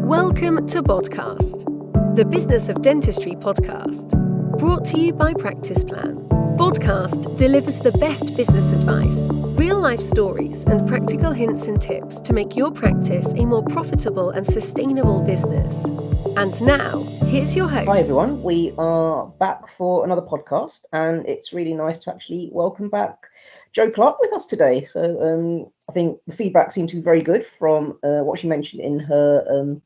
Welcome to Podcast, the Business of Dentistry podcast, brought to you by Practice Plan. Podcast delivers the best business advice, real-life stories, and practical hints and tips to make your practice a more profitable and sustainable business. And now, here's your host. Hi everyone, we are back for another podcast, and it's really nice to actually welcome back Jo Clarke with us today. So I think the feedback seems to be very good from what she mentioned in her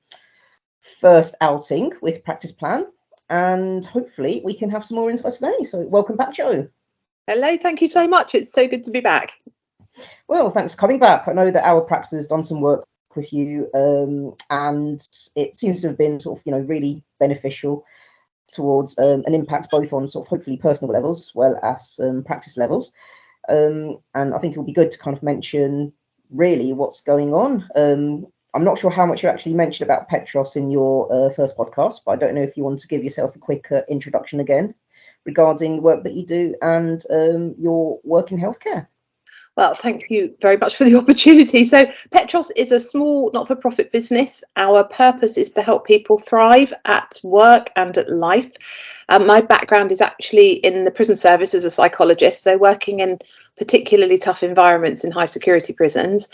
first outing with Practice Plan, and hopefully we can have some more insights today. So welcome back, Jo. Hello, thank you so much. It's so good to be back. Well, thanks for coming back. I know that our practice has done some work with you, and it seems to have been sort of, really beneficial towards an impact both on sort of hopefully personal levels as well as practice levels. And I think it will be good to kind of mention really what's going on. I'm not sure how much you actually mentioned about Petros in your first podcast, but I don't know if you want to give yourself a quick introduction again regarding the work that you do and your work in healthcare. Well, thank you very much for the opportunity. So Petros is a small not-for-profit business. Our purpose is to help people thrive at work and at life. My background is actually in the prison service as a psychologist, so working in particularly tough environments in high security prisons.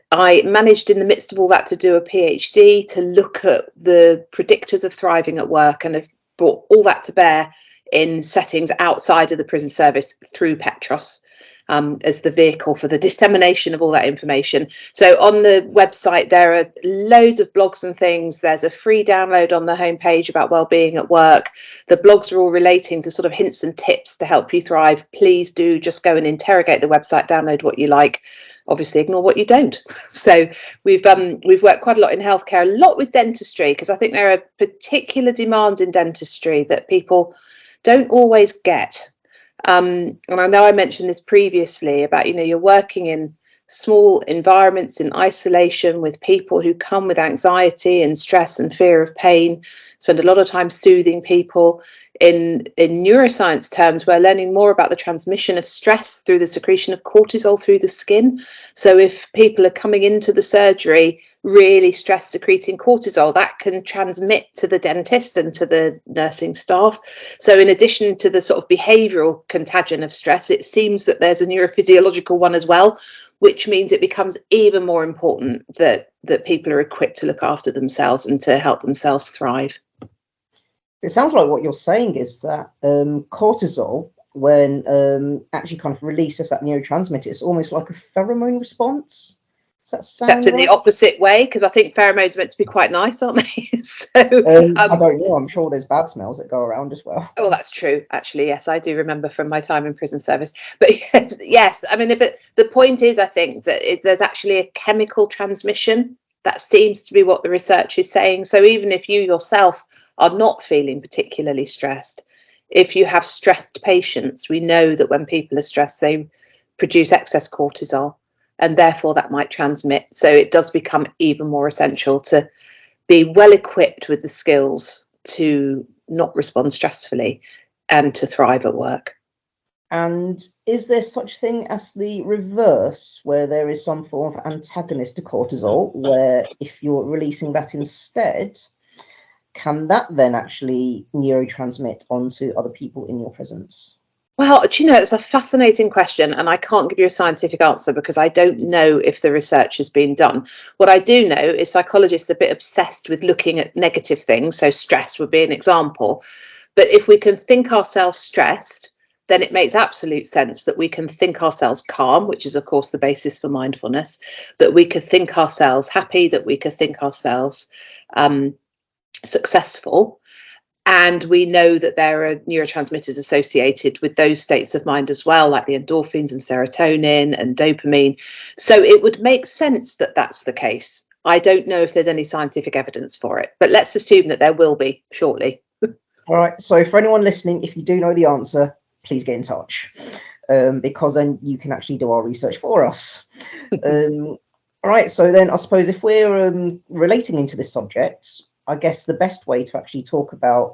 I managed in the midst of all that to do a PhD to look at the predictors of thriving at work, and have brought all that to bear in settings outside of the prison service through Petros. As the vehicle for the dissemination of all that information. So on the website, there are loads of blogs and things. There's a free download on the homepage about wellbeing at work. The blogs are all relating to sort of hints and tips to help you thrive. Please do just go and interrogate the website, download what you like. Obviously, ignore what you don't. So we've worked quite a lot in healthcare, a lot with dentistry, because I think there are particular demands in dentistry that people don't always get. And I know I mentioned this previously about, you're working in small environments in isolation with people who come with anxiety and stress and fear of pain, spend a lot of time soothing people. In neuroscience terms, we're learning more about the transmission of stress through the secretion of cortisol through the skin. So if people are coming into the surgery really stress secreting cortisol, that can transmit to the dentist and to the nursing staff. So in addition to the sort of behavioural contagion of stress, it seems that there's a neurophysiological one as well, which means it becomes even more important that people are equipped to look after themselves and to help themselves thrive. It sounds like what you're saying is that cortisol, when actually kind of releases that neurotransmitter, it's almost like a pheromone response. Does that sound Except in the opposite way, because I think pheromones are meant to be quite nice, aren't they? So I don't know. I'm sure there's bad smells that go around as well. Oh, that's true. Actually, yes, I do remember from my time in prison service. But yes, I mean, but the point is, I think that there's actually a chemical transmission. That seems to be what the research is saying. So even if you yourself are not feeling particularly stressed, if you have stressed patients, we know that when people are stressed, they produce excess cortisol, and therefore that might transmit. So it does become even more essential to be well equipped with the skills to not respond stressfully and to thrive at work. And is there such thing as the reverse, where there is some form of antagonist to cortisol, where if you're releasing that instead, can that then actually neurotransmit onto other people in your presence? Well, it's a fascinating question, and I can't give you a scientific answer because I don't know if the research has been done. What I do know is psychologists are a bit obsessed with looking at negative things, so stress would be an example. But if we can think ourselves stressed, then it makes absolute sense that we can think ourselves calm, which is, of course, the basis for mindfulness, that we could think ourselves happy, that we could think ourselves successful. And we know that there are neurotransmitters associated with those states of mind as well, like the endorphins and serotonin and dopamine. So it would make sense that that's the case. I don't know if there's any scientific evidence for it, but let's assume that there will be shortly. All right. So for anyone listening, if you do know the answer, please get in touch, because then you can actually do our research for us. All right. So then I suppose if we're relating into this subject, I guess the best way to actually talk about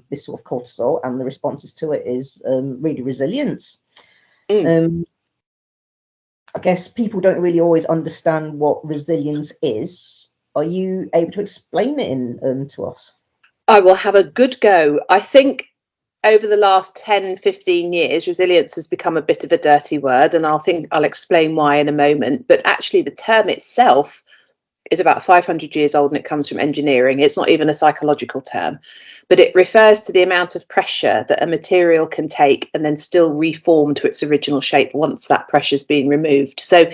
this sort of cortisol and the responses to it is really resilience. I guess people don't really always understand what resilience is. Are you able to explain it in to us? I will have a good go. I think over the last 10, 15 years, resilience has become a bit of a dirty word, and I'll explain why in a moment. But actually, the term itself is about 500 years old, and it comes from engineering. It's not even a psychological term, but it refers to the amount of pressure that a material can take and then still reform to its original shape once that pressure's been removed. So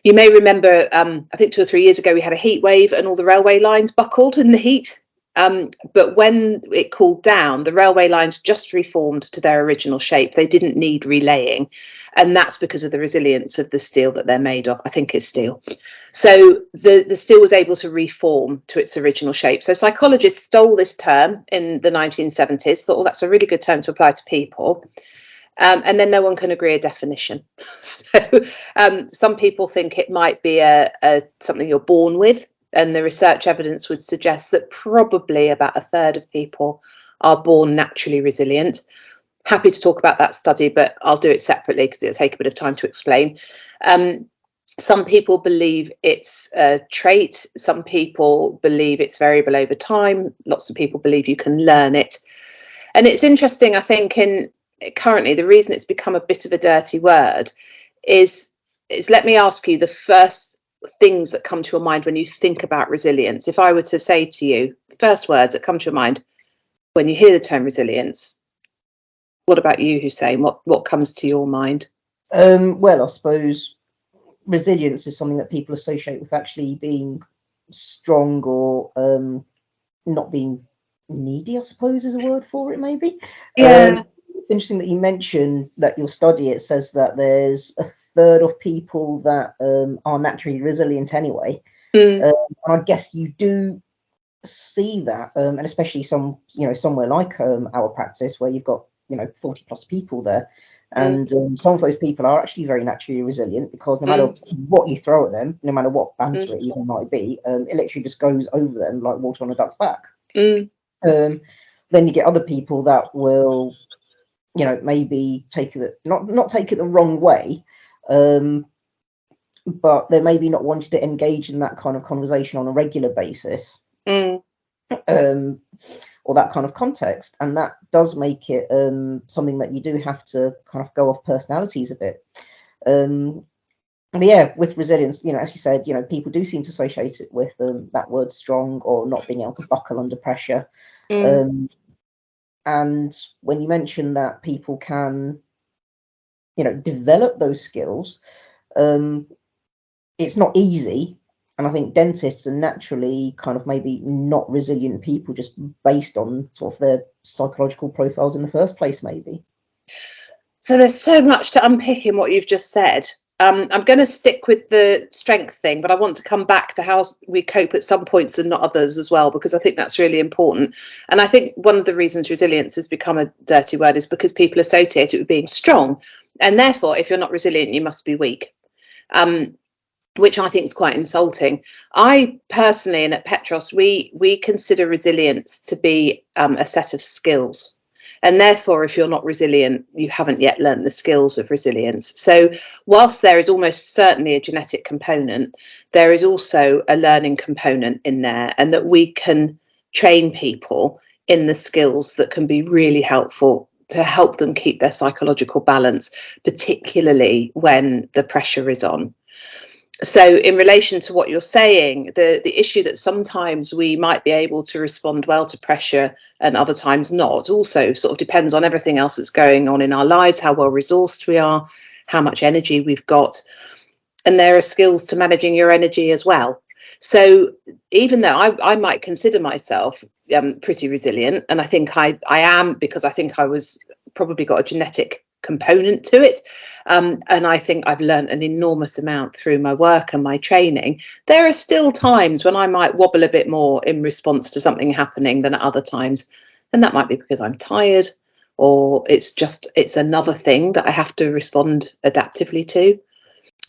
you may remember, I think 2 or 3 years ago, we had a heat wave and all the railway lines buckled in the heat. But when it cooled down, the railway lines just reformed to their original shape. They didn't need relaying. And that's because of the resilience of the steel that they're made of. I think it's steel. So the steel was able to reform to its original shape. So psychologists stole this term in the 1970s, thought, oh, that's a really good term to apply to people. And then no one can agree a definition. So some people think it might be something you're born with. And the research evidence would suggest that probably about a third of people are born naturally resilient. Happy to talk about that study, but I'll do it separately because it'll take a bit of time to explain. Some people believe it's a trait. Some people believe it's variable over time. Lots of people believe you can learn it. And it's interesting, I think, currently the reason it's become a bit of a dirty word is let me ask you the first things that come to your mind when you think about resilience. If I were to say to you, first words that come to your mind when you hear the term resilience, what about you, Hussein? What comes to your mind? Well, I suppose resilience is something that people associate with actually being strong or not being needy, I suppose is a word for it, maybe. Yeah. It's interesting that you mentioned that your study, it says that there's a third of people that are naturally resilient anyway. And I guess you do see that, and especially somewhere like our practice where you've got 40 plus people there, and some of those people are actually very naturally resilient because no matter what you throw at them, no matter what banter it even might be, it literally just goes over them like water on a duck's back. Then you get other people that will maybe take it not take it the wrong way, but they're maybe not wanting to engage in that kind of conversation on a regular basis, or that kind of context, and that does make it something that you do have to kind of go off personalities a bit. But yeah, with resilience, as you said, people do seem to associate it with that word strong or not being able to buckle under pressure. And when you mention that people can, develop those skills, it's not easy. And I think dentists are naturally kind of maybe not resilient people just based on sort of their psychological profiles in the first place, maybe. So there's so much to unpick in what you've just said. I'm going to stick with the strength thing, but I want to come back to how we cope at some points and not others as well, because I think that's really important. And I think one of the reasons resilience has become a dirty word is because people associate it with being strong. And therefore, if you're not resilient, you must be weak, which I think is quite insulting. I personally, and at Petros, we consider resilience to be a set of skills. And therefore, if you're not resilient, you haven't yet learned the skills of resilience. So whilst there is almost certainly a genetic component, there is also a learning component in there, and that we can train people in the skills that can be really helpful to help them keep their psychological balance, particularly when the pressure is on. So in relation to what you're saying, the issue that sometimes we might be able to respond well to pressure and other times not also sort of depends on everything else that's going on in our lives, how well resourced we are, how much energy we've got. And there are skills to managing your energy as well. So even though I might consider myself pretty resilient, and I think I am, because I think I was probably got a genetic component to it, and I think I've learned an enormous amount through my work and my training, there are still times when I might wobble a bit more in response to something happening than at other times, and that might be because I'm tired, or it's another thing that I have to respond adaptively to.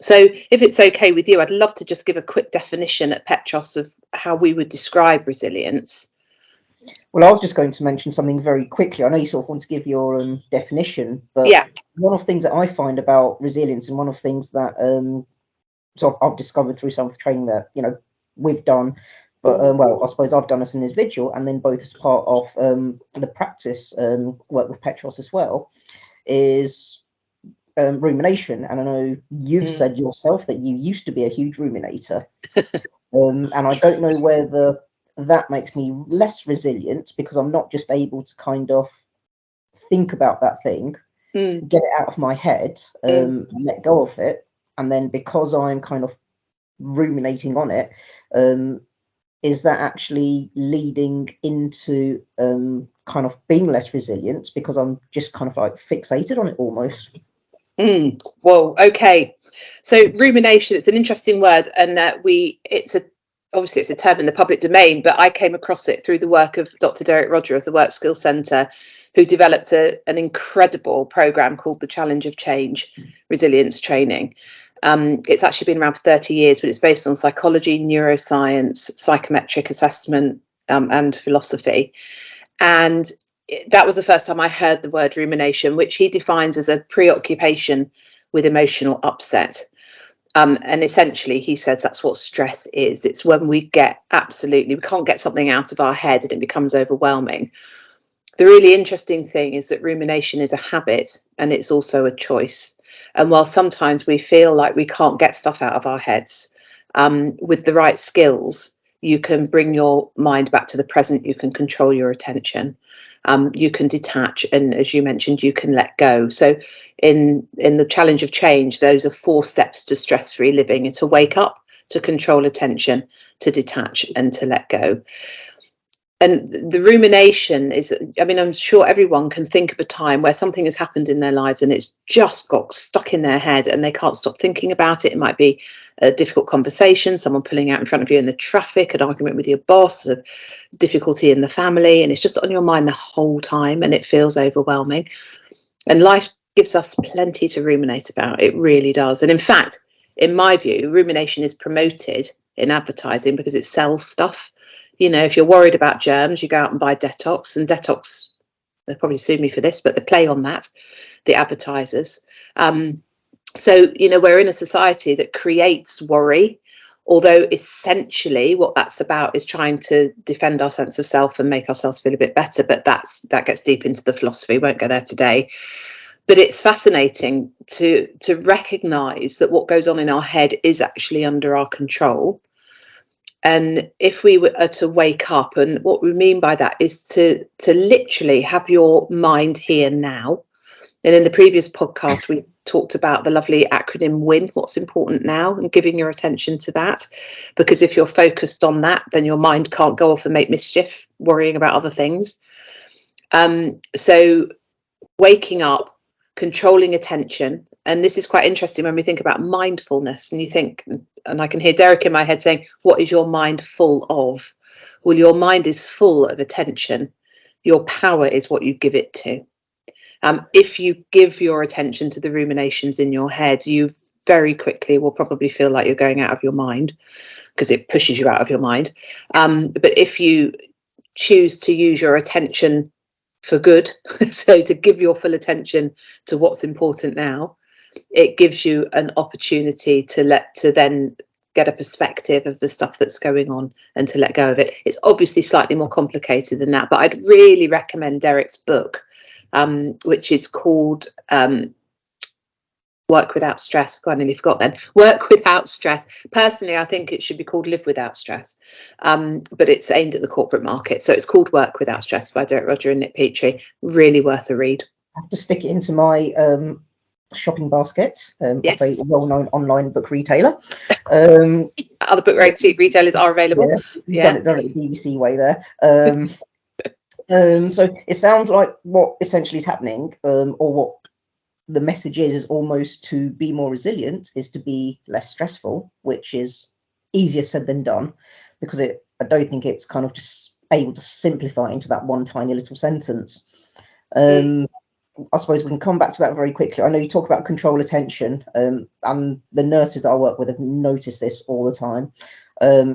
So if it's okay with you, I'd love to just give a quick definition at Petros of how we would describe resilience. Well, I was just going to mention something very quickly. I know you sort of want to give your definition, but yeah, one of the things that I find about resilience, and one of the things that sort of I've discovered through some of the training that we've done, but well, I suppose I've done as an individual, and then both as part of the practice work with Petros as well, is rumination. And I know you've said yourself that you used to be a huge ruminator, and I don't know whether that makes me less resilient because I'm not just able to kind of think about that thing, get it out of my head, let go of it, and then because I'm kind of ruminating on it, is that actually leading into kind of being less resilient because I'm just kind of like fixated on it almost? Well, okay. So rumination, it's an interesting word, and obviously it's a term in the public domain, but I came across it through the work of Dr. Derek Roger of the Work Skills Centre, who developed an incredible programme called the Challenge of Change Resilience Training. It's actually been around for 30 years, but it's based on psychology, neuroscience, psychometric assessment, and philosophy. And that was the first time I heard the word rumination, which he defines as a preoccupation with emotional upset. And essentially, he says that's what stress is. It's when we can't get something out of our head and it becomes overwhelming. The really interesting thing is that rumination is a habit and it's also a choice. And while sometimes we feel like we can't get stuff out of our heads, with the right skills, you can bring your mind back to the present, you can control your attention, you can detach, and as you mentioned, you can let go. So in the Challenge of Change, those are 4 steps to stress-free living. It's to wake up, to control attention, to detach, and to let go. And the rumination is, I mean, I'm sure everyone can think of a time where something has happened in their lives and it's just got stuck in their head and they can't stop thinking about it. It might be a difficult conversation, someone pulling out in front of you in the traffic, an argument with your boss, a difficulty in the family, and it's just on your mind the whole time and it feels overwhelming. And life gives us plenty to ruminate about. It really does. And in fact, in my view, rumination is promoted in advertising because it sells stuff. You know, if you're worried about germs, you go out and buy Detox, and Detox, they'll probably sue me for this, but they play on that, the advertisers. So, you know, we're in a society that creates worry, although essentially what that's about is trying to defend our sense of self and make ourselves feel a bit better. But that gets deep into the philosophy, won't go there today. But it's fascinating to recognise that what goes on in our head is actually under our control. And if we were to wake up, and what we mean by that is to literally have your mind here now. And in the previous podcast, we talked about the lovely acronym WIN, what's important now, and giving your attention to that. Because if you're focused on that, then your mind can't go off and make mischief, worrying about other things. So waking up, controlling attention. And this is quite interesting when we think about mindfulness, and you think, and I can hear Derek in my head saying, what is your mind full of? Well, your mind is full of attention. Your power is what you give it to. If you give your attention to the ruminations in your head, you very quickly will probably feel like you're going out of your mind because it pushes you out of your mind. But if you choose to use your attention for good, so to give your full attention to what's important now, it gives you an opportunity to then get a perspective of the stuff that's going on and to let go of it. It's obviously slightly more complicated than that, but I'd really recommend Derek's book, which is called Work Without Stress. I nearly forgot then. Work Without Stress. Personally, I think it should be called Live Without Stress, but it's aimed at the corporate market. So it's called Work Without Stress by Derek Roger and Nick Petrie. Really worth a read. I have to stick it into my shopping basket. Yes. A well-known online book retailer. Other book retailers are available. Yeah. Done it the BBC way there. So it sounds like what essentially is happening, or what the message is almost to be more resilient is to be less stressful, which is easier said than done, because I don't think it's kind of just able to simplify into that one tiny little sentence. I suppose we can come back to that very quickly. I know you talk about control attention, and the nurses that I work with have noticed this all the time,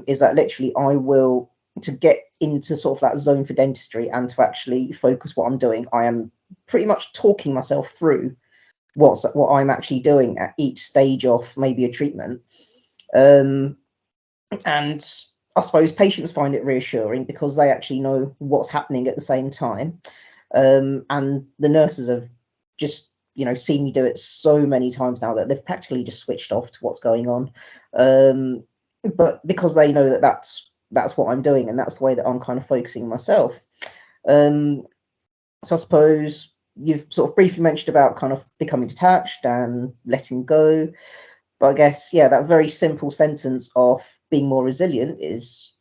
is that literally I will, to get into sort of that zone for dentistry and to actually focus what I'm doing, I am pretty much talking myself through what I'm actually doing at each stage of maybe a treatment. And I suppose patients find it reassuring because they actually know what's happening at the same time. And the nurses have just, seen me do it so many times now that they've practically just switched off to what's going on. But because they know that that's what I'm doing and that's the way that I'm kind of focusing myself. So I suppose you've sort of briefly mentioned about kind of becoming detached and letting go. But I guess, yeah, that very simple sentence of being more resilient is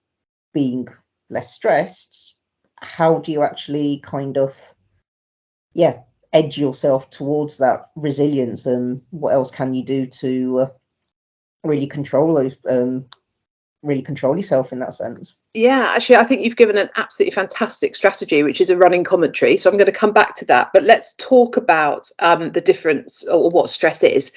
being less stressed. How do you actually kind of, edge yourself towards that resilience, and what else can you do to really control yourself in that sense? Yeah, actually, I think you've given an absolutely fantastic strategy, which is a running commentary. So I'm going to come back to that. But let's talk about the difference, or what stress is.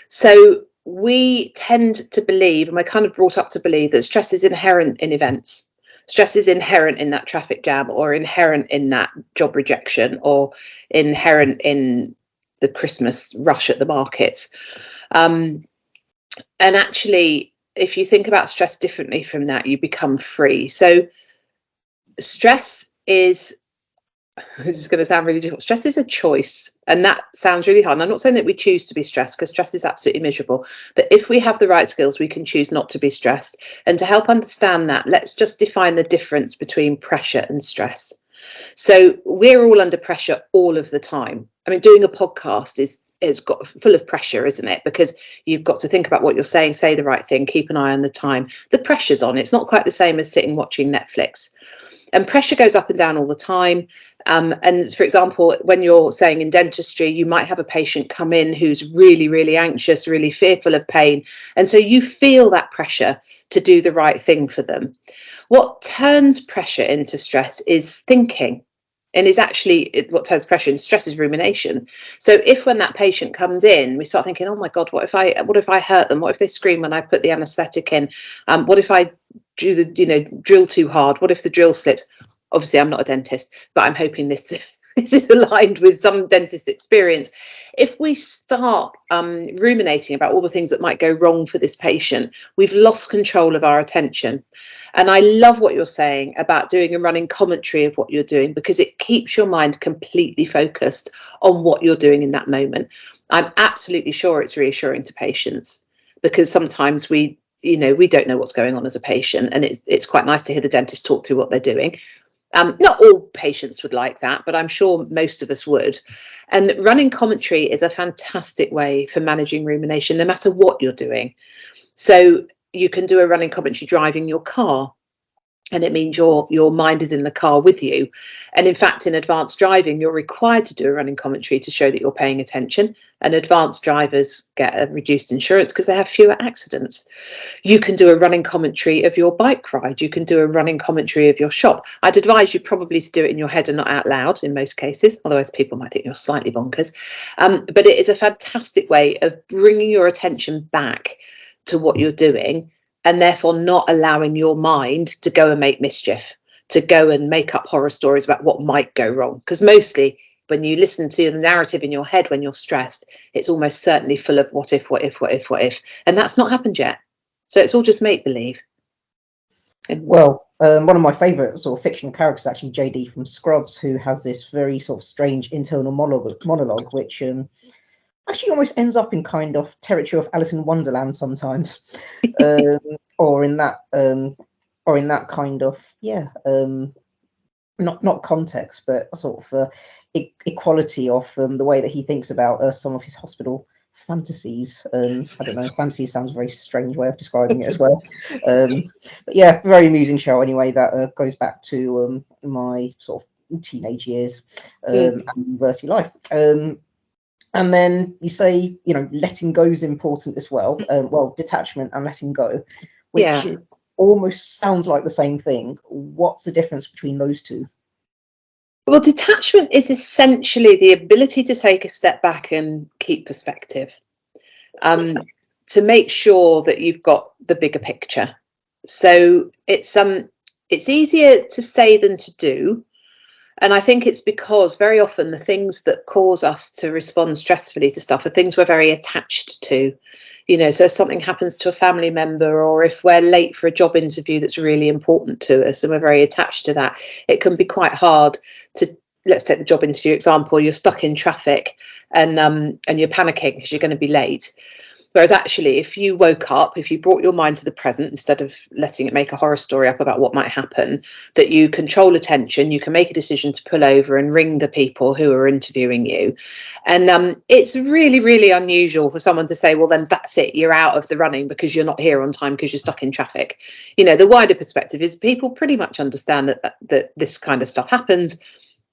So we tend to believe, and we're kind of brought up to believe, that stress is inherent in events. Stress is inherent in that traffic jam, or inherent in that job rejection, or inherent in the Christmas rush at the markets. And actually, if you think about stress differently from that, you become free. So stress is, this is going to sound really difficult, stress is a choice, and that sounds really hard. And I'm not saying that we choose to be stressed, because stress is absolutely miserable, but if we have the right skills, we can choose not to be stressed. And to help understand that, let's just define the difference between pressure and stress. So we're all under pressure all of the time. I mean, doing a podcast is got full of pressure, isn't it? Because you've got to think about what you're saying, say the right thing, keep an eye on the time. The pressure's on. It's not quite the same as sitting watching Netflix. And pressure goes up and down all the time. And for example, when you're saying in dentistry, you might have a patient come in who's really, really anxious, really fearful of pain. And so you feel that pressure to do the right thing for them. What turns pressure into stress is thinking. And is actually what turns pressure into stress is rumination. So if when that patient comes in, we start thinking, oh my God, what if I hurt them? What if they scream when I put the anaesthetic in? What if I do the drill too hard? What if the drill slips? Obviously, I'm not a dentist, but I'm hoping this is aligned with some dentist experience. If we start ruminating about all the things that might go wrong for this patient, we've lost control of our attention. And I love what you're saying about doing a running commentary of what you're doing, because it keeps your mind completely focused on what you're doing in that moment. I'm absolutely sure it's reassuring to patients, because sometimes we don't know what's going on as a patient, and it's quite nice to hear the dentist talk through what they're doing. Not all patients would like that, but I'm sure most of us would. And running commentary is a fantastic way for managing rumination, no matter what you're doing. So you can do a running commentary driving your car, and it means your mind is in the car with you. And in fact, in advanced driving, you're required to do a running commentary to show that you're paying attention. And advanced drivers get a reduced insurance because they have fewer accidents. You can do a running commentary of your bike ride. You can do a running commentary of your shop. I'd advise you probably to do it in your head and not out loud in most cases, otherwise people might think you're slightly bonkers. But it is a fantastic way of bringing your attention back to what you're doing, and therefore not allowing your mind to go and make mischief, to go and make up horror stories about what might go wrong. Because mostly when you listen to the narrative in your head when you're stressed, it's almost certainly full of what if, what if, what if, what if. And that's not happened yet. So it's all just make believe. Well, one of my favourite sort of fictional characters is actually JD from Scrubs, who has this very sort of strange internal monologue which actually almost ends up in kind of territory of Alice in Wonderland sometimes, or in that kind of not context, but sort of equality of the way that he thinks about some of his hospital fantasies. I don't know, fantasy sounds a very strange way of describing it as well. But yeah, very amusing show anyway, that goes back to my sort of teenage years and university life. And then you say, letting go is important as well. Well, detachment and letting go, which almost sounds like the same thing. What's the difference between those two? Well, detachment is essentially the ability to take a step back and keep perspective, to make sure that you've got the bigger picture. So it's easier to say than to do. And I think it's because very often the things that cause us to respond stressfully to stuff are things we're very attached to. So if something happens to a family member, or if we're late for a job interview that's really important to us and we're very attached to that, it can be quite hard to, let's take the job interview example. You're stuck in traffic and you're panicking because you're going to be late. Whereas actually, if you woke up, if you brought your mind to the present instead of letting it make a horror story up about what might happen, that you control attention, you can make a decision to pull over and ring the people who are interviewing you. And it's really, really unusual for someone to say, well, then that's it, you're out of the running because you're not here on time because you're stuck in traffic. The wider perspective is people pretty much understand that this kind of stuff happens,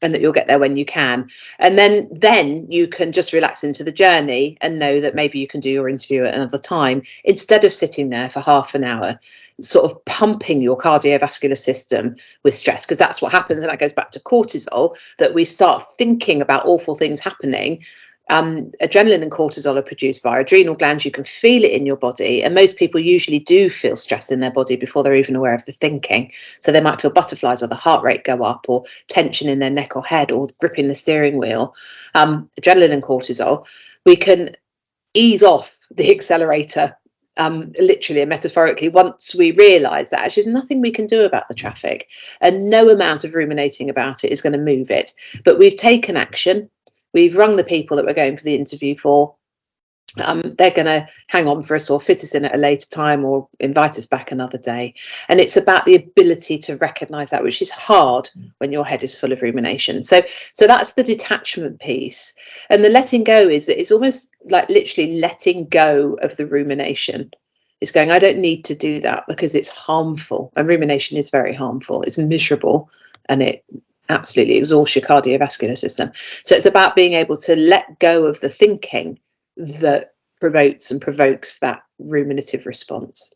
and that you'll get there when you can. And then you can just relax into the journey and know that maybe you can do your interview at another time, instead of sitting there for half an hour, sort of pumping your cardiovascular system with stress, because that's what happens. And that goes back to cortisol, that we start thinking about awful things happening. Adrenaline and cortisol are produced by adrenal glands. You can feel it in your body, and most people usually do feel stress in their body before they're even aware of the thinking. So they might feel butterflies, or the heart rate go up, or tension in their neck or head, or gripping the steering wheel. Adrenaline and cortisol, we can ease off the accelerator, literally and metaphorically, once we realise that actually there's nothing we can do about the traffic, and no amount of ruminating about it is going to move it. But we've taken action. We've rung the people that we're going for the interview for. They're going to hang on for us or fit us in at a later time or invite us back another day. And it's about the ability to recognise that, which is hard when your head is full of rumination. So that's the detachment piece. And the letting go is almost like literally letting go of the rumination. It's going, I don't need to do that because it's harmful. And rumination is very harmful. It's miserable, and it absolutely exhausts your cardiovascular system. So it's about being able to let go of the thinking that promotes and provokes that ruminative response.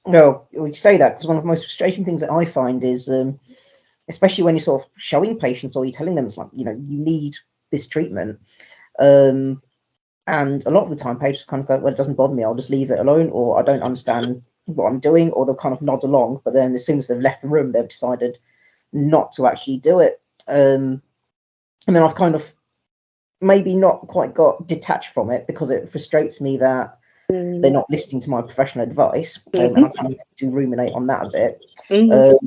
No, you say that because one of the most frustrating things that I find is, especially when you're sort of showing patients or you're telling them, it's like, you need this treatment. And a lot of the time patients kind of go, well, it doesn't bother me, I'll just leave it alone, or I don't understand what I'm doing, or they'll kind of nod along. But then as soon as they've left the room, they've decided not to actually do it. And then I've kind of maybe not quite got detached from it, because it frustrates me that they're not listening to my professional advice. And I kind of do ruminate on that a bit. The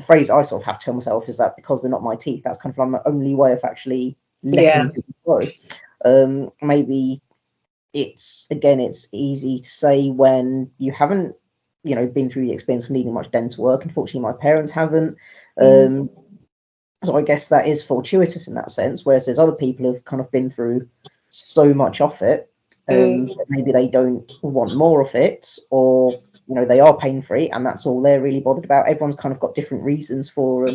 phrase I sort of have to tell myself is that because they're not my teeth, that's kind of like my only way of actually letting people go. Maybe it's easy to say when you haven't been through the experience of needing much dental work. Unfortunately, my parents haven't. So I guess that is fortuitous in that sense, whereas there's other people who've kind of been through so much of it, that maybe they don't want more of it, or they are pain free and that's all they're really bothered about. Everyone's kind of got different reasons for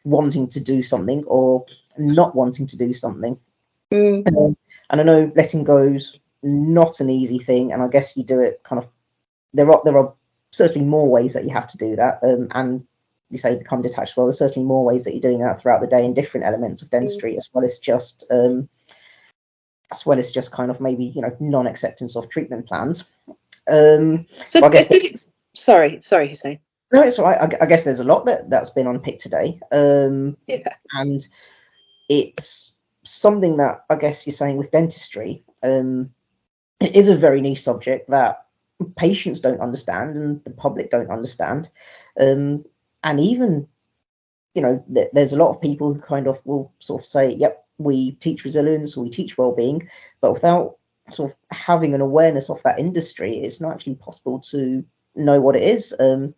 wanting to do something or not wanting to do something. And I know letting go's not an easy thing, and I guess you do it kind of, there are certainly more ways that you have to do that, and you say become detached. Well, there's certainly more ways that you're doing that throughout the day in different elements of dentistry, as well as just kind of maybe non-acceptance of treatment plans. So I guess sorry Hussein. No, it's all right. I guess there's a lot that's been unpicked today, and it's something that I guess you're saying with dentistry, it is a very niche subject that patients don't understand and the public don't understand, and even there's a lot of people who kind of will sort of say, yep, we teach resilience or we teach well-being, but without sort of having an awareness of that industry, it's not actually possible to know what it is. And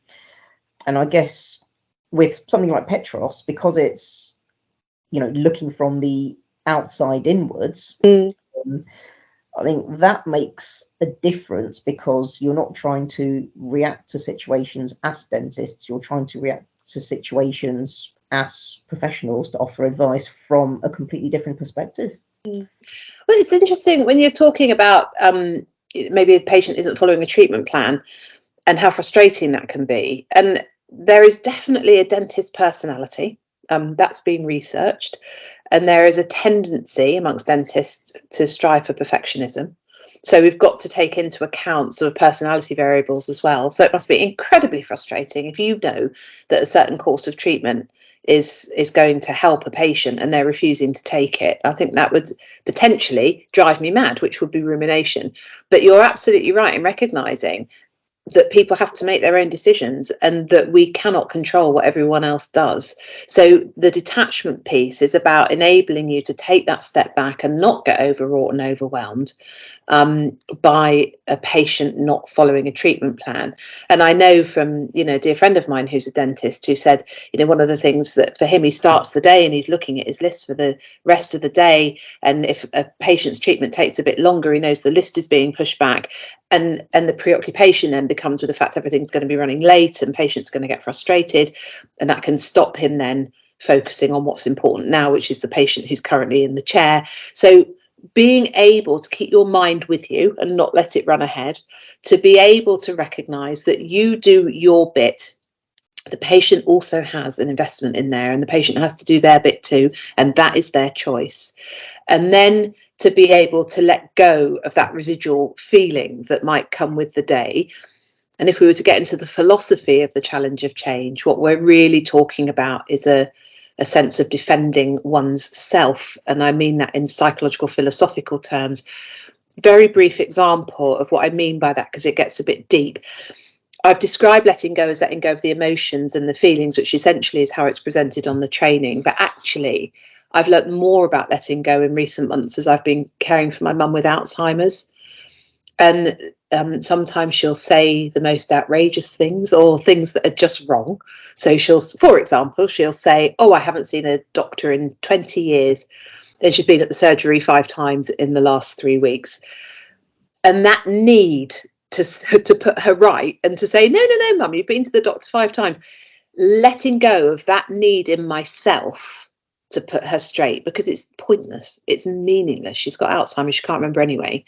I guess with something like Petros, because it's looking from the outside inwards, I think that makes a difference, because you're not trying to react to situations as dentists, you're trying to react to situations as professionals to offer advice from a completely different perspective. Well, it's interesting when you're talking about maybe a patient isn't following a treatment plan and how frustrating that can be. And there is definitely a dentist personality that's been researched. And there is a tendency amongst dentists to strive for perfectionism. So we've got to take into account sort of personality variables as well. So it must be incredibly frustrating if you know that a certain course of treatment is going to help a patient and they're refusing to take it. I think that would potentially drive me mad, which would be rumination. But you're absolutely right in recognising that people have to make their own decisions and that we cannot control what everyone else does. So the detachment piece is about enabling you to take that step back and not get overwrought and overwhelmed by a patient not following a treatment plan. And I know from, a dear friend of mine who's a dentist who said, one of the things that for him, he starts the day and he's looking at his list for the rest of the day. And if a patient's treatment takes a bit longer, he knows the list is being pushed back. And the preoccupation then becomes with the fact everything's going to be running late and patients going to get frustrated. And that can stop him then focusing on what's important now, which is the patient who's currently in the chair. So being able to keep your mind with you and not let it run ahead, to be able to recognise that you do your bit. The patient also has an investment in there and the patient has to do their bit too, and that is their choice. And then to be able to let go of that residual feeling that might come with the day. And if we were to get into the philosophy of the challenge of change, what we're really talking about is a sense of defending one's self. And I mean that in psychological, philosophical terms. Very brief example of what I mean by that, because it gets a bit deep. I've described letting go as letting go of the emotions and the feelings, which essentially is how it's presented on the training. But actually, I've learnt more about letting go in recent months as I've been caring for my mum with Alzheimer's. And sometimes she'll say the most outrageous things or things that are just wrong. So for example, she'll say, oh, I haven't seen a doctor in 20 years. And she's been at the surgery 5 times in the last 3 weeks. And that need to put her right and to say, no, mum, you've been to the doctor 5 times. Letting go of that need in myself to put her straight, because it's pointless. It's meaningless. She's got Alzheimer's. She can't remember anyway.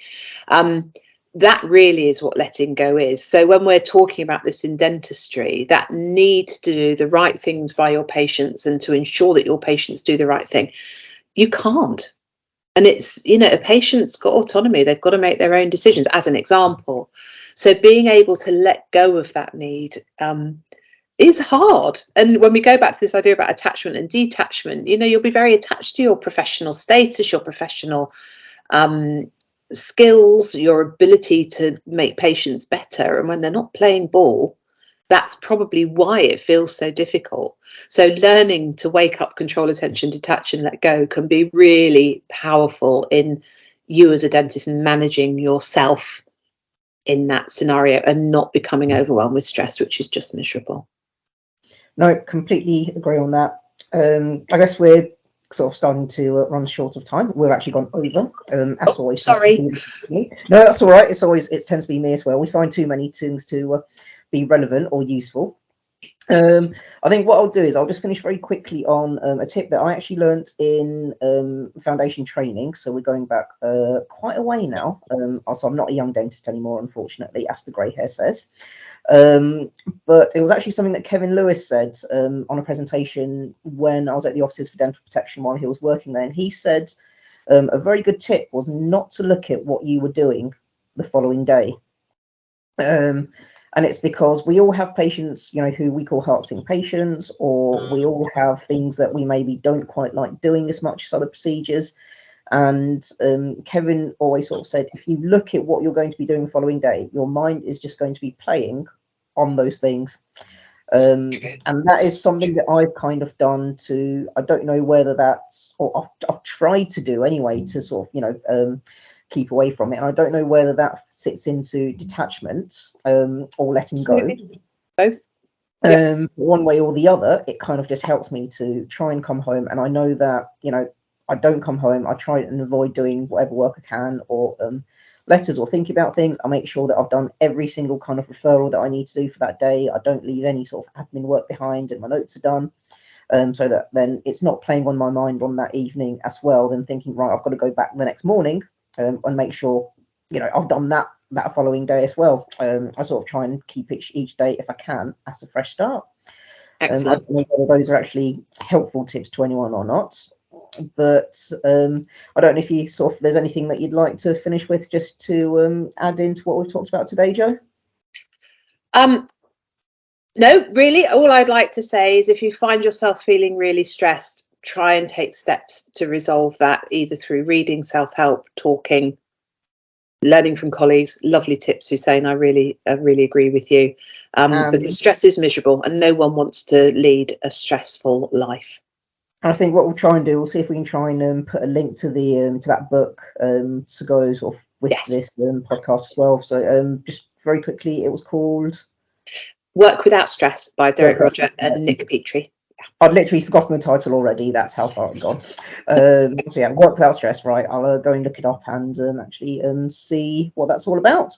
That really is what letting go is. So when we're talking about this in dentistry, that need to do the right things by your patients and to ensure that your patients do the right thing, you can't. And it's, a patient's got autonomy. They've got to make their own decisions, as an example. So being able to let go of that need is hard. And when we go back to this idea about attachment and detachment, you'll be very attached to your professional status, your professional skills, your ability to make patients better. And when they're not playing ball, that's probably why it feels so difficult. So learning to wake up, control, attention, detach and let go can be really powerful in you as a dentist managing yourself in that scenario and not becoming overwhelmed with stress, which is just miserable. No, completely agree on that. I guess we're sort of starting to run short of time. We've actually gone over. As always. Sorry. No, that's all right. It tends to be me as well. We find too many things to be relevant or useful. I think what I'll do is I'll just finish very quickly on a tip that I actually learnt in foundation training. So we're going back quite a way now. Also, I'm not a young dentist anymore, unfortunately, as the grey hair says. But it was actually something that Kevin Lewis said on a presentation when I was at the Offices for Dental Protection while he was working there. And he said a very good tip was not to look at what you were doing the following day. And it's because we all have patients, who we call heart sink patients, or we all have things that we maybe don't quite like doing as much as other procedures. And Kevin always sort of said, if you look at what you're going to be doing the following day, your mind is just going to be playing on those things. And that is something that I've kind of done I don't know whether that's, or I've tried to do anyway, to sort of, keep away from it. And I don't know whether that sits into detachment or letting go. Both. One way or the other, it kind of just helps me to try and come home. And I know that, I don't come home. I try and avoid doing whatever work I can, or letters, or thinking about things. I make sure that I've done every single kind of referral that I need to do for that day. I don't leave any sort of admin work behind, and my notes are done. So that then it's not playing on my mind on that evening as well, then thinking, right, I've got to go back the next morning and make sure, I've done that following day as well. I sort of try and keep each day, if I can, as a fresh start. Excellent. I don't know whether those are actually helpful tips to anyone or not. But I don't know if there's anything that you'd like to finish with, just to add into what we've talked about today, Jo? No, really, all I'd like to say is if you find yourself feeling really stressed, try and take steps to resolve that, either through reading, self-help, talking, learning from colleagues. Lovely tips, Hussein. I really agree with you. But the stress is miserable and no one wants to lead a stressful life. I think what we'll try and do, we'll see if we can try and put a link to the to that book to go sort of with this podcast as well. So just very quickly, it was called Work Without Stress by Derek Roger and Nick Petrie. I'd literally forgotten the title already. That's how far I've gone. So yeah, Work Without Stress. Right, I'll go and look it up and actually see what that's all about.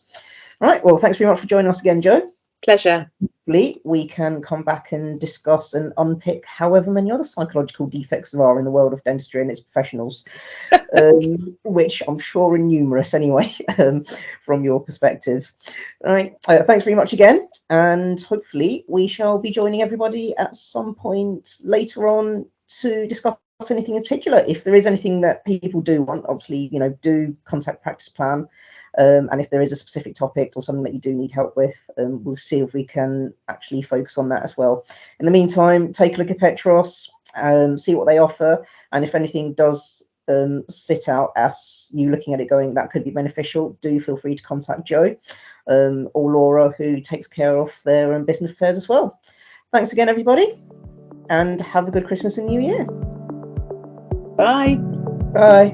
All right. Well, thanks very much for joining us again, Jo. Pleasure. Hopefully, we can come back and discuss and unpick however many other psychological defects there are in the world of dentistry and its professionals, which I'm sure are numerous anyway, from your perspective. All right. Thanks very much again. And hopefully we shall be joining everybody at some point later on to discuss anything in particular. If there is anything that people do want, obviously, do contact Practice Plan. And if there is a specific topic or something that you do need help with, we'll see if we can actually focus on that as well. In the meantime, take a look at Petros, see what they offer. And if anything does sit out as you looking at it going, that could be beneficial, do feel free to contact Jo or Laura, who takes care of their business affairs as well. Thanks again, everybody, and have a good Christmas and New Year. Bye. Bye.